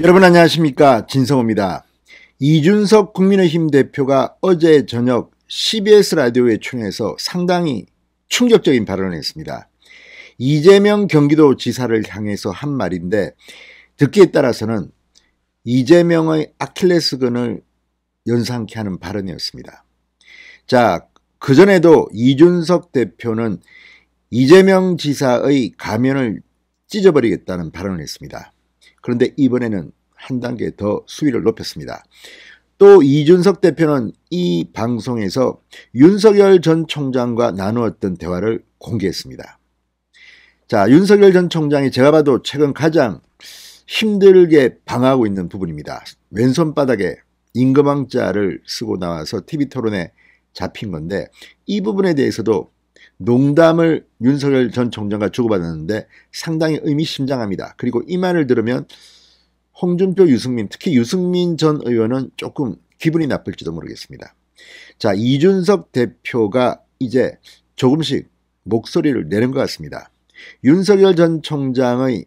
여러분 안녕하십니까, 진성호입니다. 이준석 국민의힘 대표가 어제 저녁 CBS 라디오에 출연해서 상당히 충격적인 발언을 했습니다. 이재명 경기도지사를 향해서 한 말인데 듣기에 따라서는 이재명의 아킬레스건을 연상케 하는 발언이었습니다. 자, 그전에도 이준석 대표는 이재명 지사의 가면을 찢어버리겠다는 발언을 했습니다. 그런데 이번에는 한 단계 더 수위를 높였습니다. 또 이준석 대표는 이 방송에서 윤석열 전 총장과 나누었던 대화를 공개했습니다. 자, 윤석열 전 총장이 제가 봐도 최근 가장 힘들게 방어하고 있는 부분입니다. 왼손바닥에 임금왕자를 쓰고 나와서 TV토론에 잡힌 건데, 이 부분에 대해서도 농담을 윤석열 전 총장과 주고받았는데 상당히 의미심장합니다. 그리고 이 말을 들으면 홍준표, 유승민, 특히 유승민 전 의원은 조금 기분이 나쁠지도 모르겠습니다. 자, 이준석 대표가 이제 조금씩 목소리를 내는 것 같습니다. 윤석열 전 총장의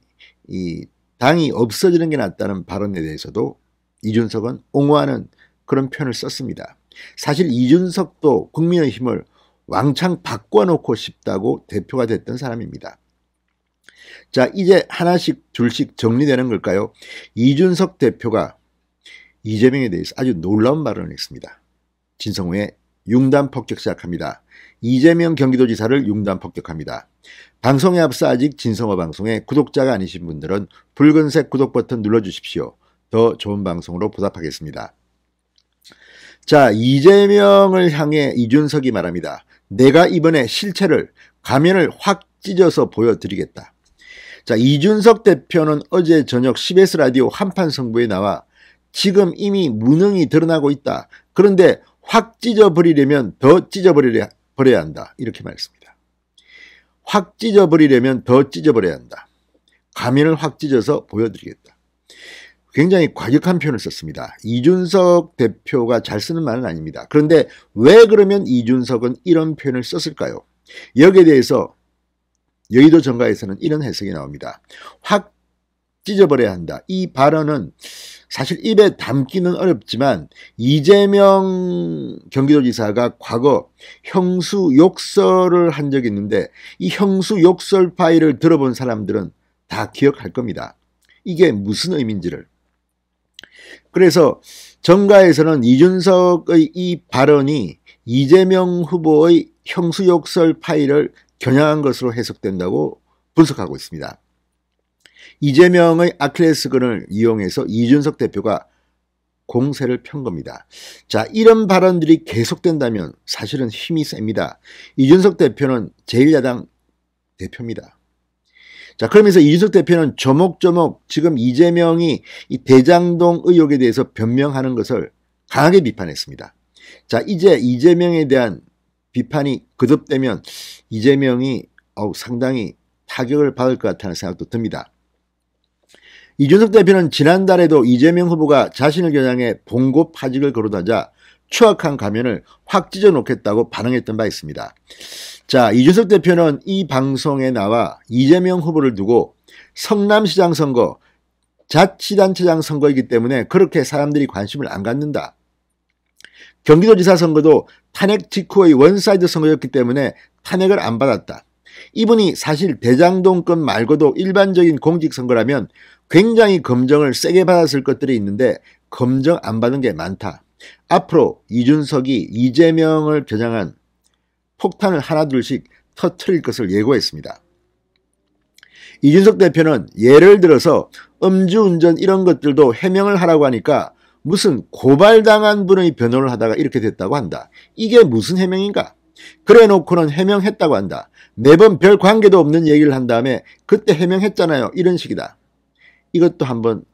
이 당이 없어지는 게 낫다는 발언에 대해서도 이준석은 옹호하는 그런 표현을 썼습니다. 사실 이준석도 국민의힘을 왕창 바꿔놓고 싶다고 대표가 됐던 사람입니다. 자, 이제 하나씩 둘씩 정리되는 걸까요? 이준석 대표가 이재명에 대해서 아주 놀라운 발언을 했습니다. 진성호의 융단 폭격 시작합니다. 이재명 경기도지사를 융단 폭격합니다. 방송에 앞서 아직 진성호 방송의 구독자가 아니신 분들은 붉은색 구독 버튼 눌러주십시오. 더 좋은 방송으로 보답하겠습니다. 자, 이재명을 향해 이준석이 말합니다. 내가 이번에 실체를, 가면을 확 찢어서 보여드리겠다. 자, 이준석 대표는 어제 저녁 CBS 라디오 한판 승부에 나와 지금 이미 무능이 드러나고 있다. 그런데 확 찢어버리려면 더 찢어버려야 한다. 이렇게 말했습니다. 확 찢어버리려면 더 찢어버려야 한다. 가면을 확 찢어서 보여드리겠다. 굉장히 과격한 표현을 썼습니다. 이준석 대표가 잘 쓰는 말은 아닙니다. 그런데 왜 그러면 이준석은 이런 표현을 썼을까요? 여기에 대해서 여의도 정가에서는 이런 해석이 나옵니다. 확 찢어버려야 한다. 이 발언은 사실 입에 담기는 어렵지만 이재명 경기도지사가 과거 형수 욕설을 한 적이 있는데 이 형수 욕설 파일을 들어본 사람들은 다 기억할 겁니다. 이게 무슨 의미인지를. 그래서 정가에서는 이준석의 이 발언이 이재명 후보의 형수욕설 파일을 겨냥한 것으로 해석된다고 분석하고 있습니다. 이재명의 아킬레스건을 이용해서 이준석 대표가 공세를 편 겁니다. 자, 이런 발언들이 계속된다면 사실은 힘이 셉니다. 이준석 대표는 제1야당 대표입니다. 자, 그러면서 이준석 대표는 조목조목 지금 이재명이 이 대장동 의혹에 대해서 변명하는 것을 강하게 비판했습니다. 자, 이제 이재명에 대한 비판이 거듭되면 이재명이 상당히 타격을 받을 것 같다는 생각도 듭니다. 이준석 대표는 지난달에도 이재명 후보가 자신을 겨냥해 봉고파직을 거론하자 추악한 가면을 확 찢어놓겠다고 반응했던 바 있습니다. 자, 이준석 대표는 이 방송에 나와 이재명 후보를 두고 성남시장 선거, 자치단체장 선거이기 때문에 그렇게 사람들이 관심을 안 갖는다. 경기도지사 선거도 탄핵 직후의 원사이드 선거였기 때문에 탄핵을 안 받았다. 이분이 사실 대장동 건 말고도 일반적인 공직선거라면 굉장히 검증을 세게 받았을 것들이 있는데 검증 안 받은 게 많다. 앞으로 이준석이 이재명을 겨냥한 폭탄을 하나둘씩 터뜨릴 것을 예고했습니다. 이준석 대표는 예를 들어서 음주운전 이런 것들도 해명을 하라고 하니까 무슨 고발당한 분의 변호를 하다가 이렇게 됐다고 한다. 이게 무슨 해명인가? 그래 놓고는 해명했다고 한다. 매번 별 관계도 없는 얘기를 한 다음에 그때 해명했잖아요. 이런 식이다. 이것도 한번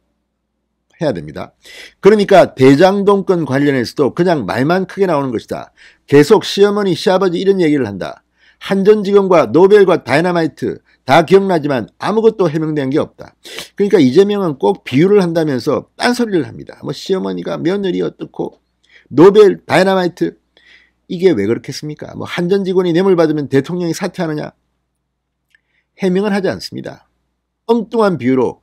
해야 됩니다. 그러니까 대장동 건 관련해서도 그냥 말만 크게 나오는 것이다. 계속 시어머니, 시아버지 이런 얘기를 한다. 한전지검과 노벨과 다이너마이트 다 기억나지만 아무것도 해명된 게 없다. 그러니까 이재명은 꼭 비유를 한다면서 딴소리를 합니다. 뭐 시어머니가 며느리 어떻고 노벨, 다이너마이트 이게 왜 그렇겠습니까? 뭐 한전 직원이 뇌물 받으면 대통령이 사퇴하느냐? 해명을 하지 않습니다. 엉뚱한 비유로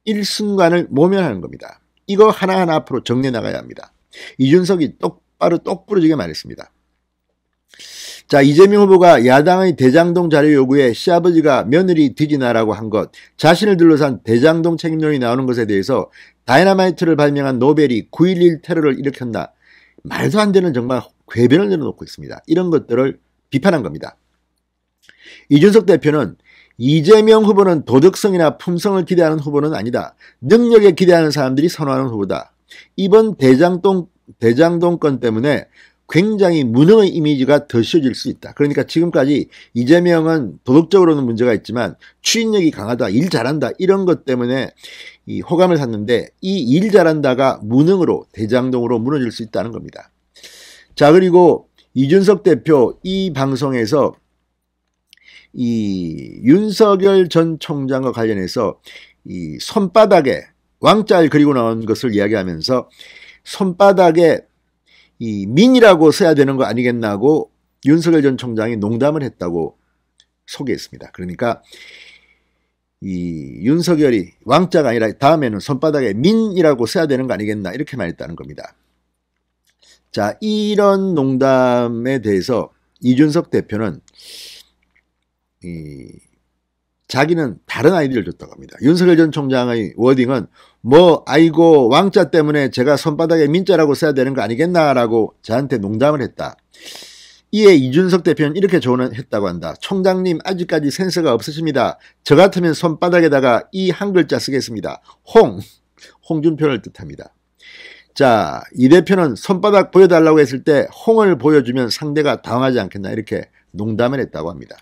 일순간을 모면하는 겁니다. 이거 하나하나 앞으로 정리해 나가야 합니다. 이준석이 똑부러지게 말했습니다. 자, 이재명 후보가 야당의 대장동 자료 요구에 시아버지가 며느리 뒤지나라고 한 것, 자신을 둘러싼 대장동 책임론이 나오는 것에 대해서 다이너마이트를 발명한 노벨이 9.11 테러를 일으켰나, 말도 안 되는 정말 궤변을 내려놓고 있습니다. 이런 것들을 비판한 겁니다. 이준석 대표는 이재명 후보는 도덕성이나 품성을 기대하는 후보는 아니다. 능력에 기대하는 사람들이 선호하는 후보다. 이번 대장동 건 때문에 굉장히 무능의 이미지가 더 씌워질 수 있다. 그러니까 지금까지 이재명은 도덕적으로는 문제가 있지만 추진력이 강하다, 일 잘한다, 이런 것 때문에 이 호감을 샀는데 이 일 잘한다가 무능으로 대장동으로 무너질 수 있다는 겁니다. 자, 그리고 이준석 대표 이 방송에서 이 윤석열 전 총장과 관련해서 이 손바닥에 왕자를 그리고 나온 것을 이야기하면서 손바닥에 이 민이라고 써야 되는 거 아니겠나고 윤석열 전 총장이 농담을 했다고 소개했습니다. 그러니까 이 윤석열이 왕자가 아니라 다음에는 손바닥에 민이라고 써야 되는 거 아니겠나 이렇게 말했다는 겁니다. 자, 이런 농담에 대해서 이준석 대표는 자기는 다른 아이디어를 줬다고 합니다. 윤석열 전 총장의 워딩은 아이고 왕자 때문에 제가 손바닥에 민자라고 써야 되는 거 아니겠나라고 저한테 농담을 했다. 이에 이준석 대표는 이렇게 조언했다고 한다. 총장님 아직까지 센스가 없으십니다. 저 같으면 손바닥에다가 이 한 글자 쓰겠습니다. 홍준표를 뜻합니다. 자, 이 대표는 손바닥 보여달라고 했을 때 홍을 보여주면 상대가 당황하지 않겠나 이렇게 농담을 했다고 합니다.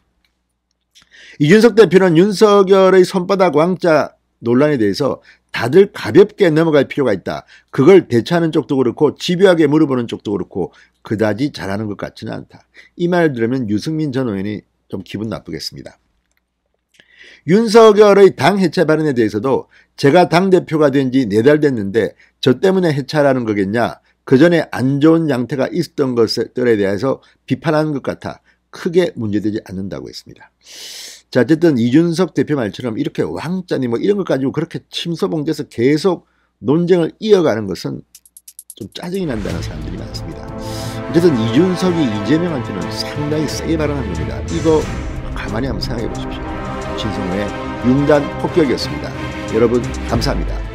이준석 대표는 윤석열의 손바닥 왕자 논란에 대해서 다들 가볍게 넘어갈 필요가 있다. 그걸 대처하는 쪽도 그렇고 집요하게 물어보는 쪽도 그렇고 그다지 잘하는 것 같지는 않다. 이 말을 들으면 유승민 전 의원이 좀 기분 나쁘겠습니다. 윤석열의 당 해체 발언에 대해서도 제가 당대표가 된 지 4달 됐는데 저 때문에 해체하라는 거겠냐. 그 전에 안 좋은 양태가 있었던 것들에 대해서 비판하는 것 같아 크게 문제되지 않는다고 했습니다. 자, 어쨌든 이준석 대표 말처럼 이렇게 왕자니 이런 것 가지고 그렇게 침소봉대해서 계속 논쟁을 이어가는 것은 좀 짜증이 난다는 사람들이 많습니다. 어쨌든 이준석이 이재명한테는 상당히 세게 발언한 겁니다. 이거 가만히 한번 생각해 보십시오. 진성호의 융단 폭격이었습니다. 여러분 감사합니다.